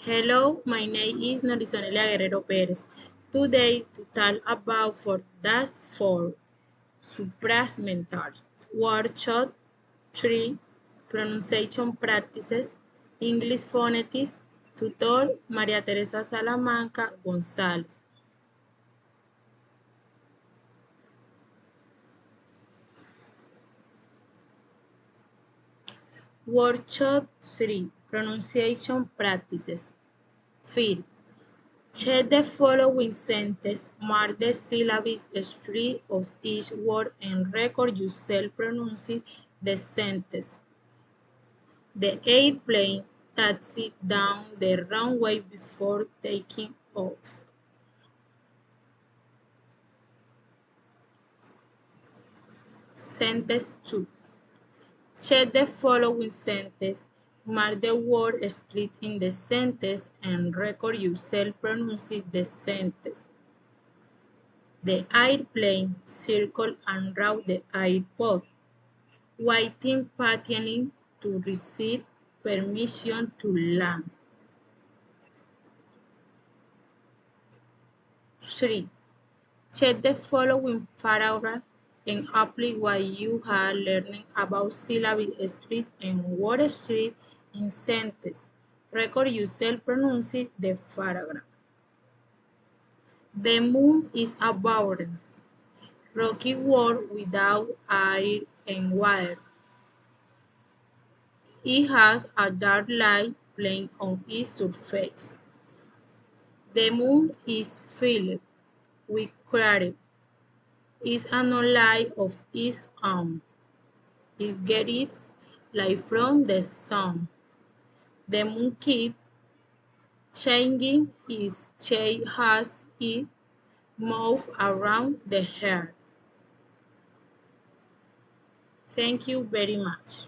Hello, my name is Norisonelia Guerrero Perez. Today, to talk about for das for suprasmental workshop 3 pronunciation practices English phonetics tutor María Teresa Salamanca González. Workshop 3 pronunciation practices. Field. Check the following sentence, mark the syllable straight of each word and record yourself pronouncing the sentence. The airplane taxied down the runway before taking off. Sentence 2. Check the following sentence, mark the word straight in the sentence and record yourself pronouncing the sentence. The airplane circled around the airport, waiting patiently to receive permission to land. 3. Check the following paragraph and apply what you are learning about syllable street and word street in sentence. Record yourself pronouncing the paragraph. The moon is a barren, rocky world without air and water. It has a dark light playing on its surface. The moon is filled with craters. It's an light of its own. It gets its light from the sun. The moon keeps changing its shape as it moves around the earth. Thank you very much.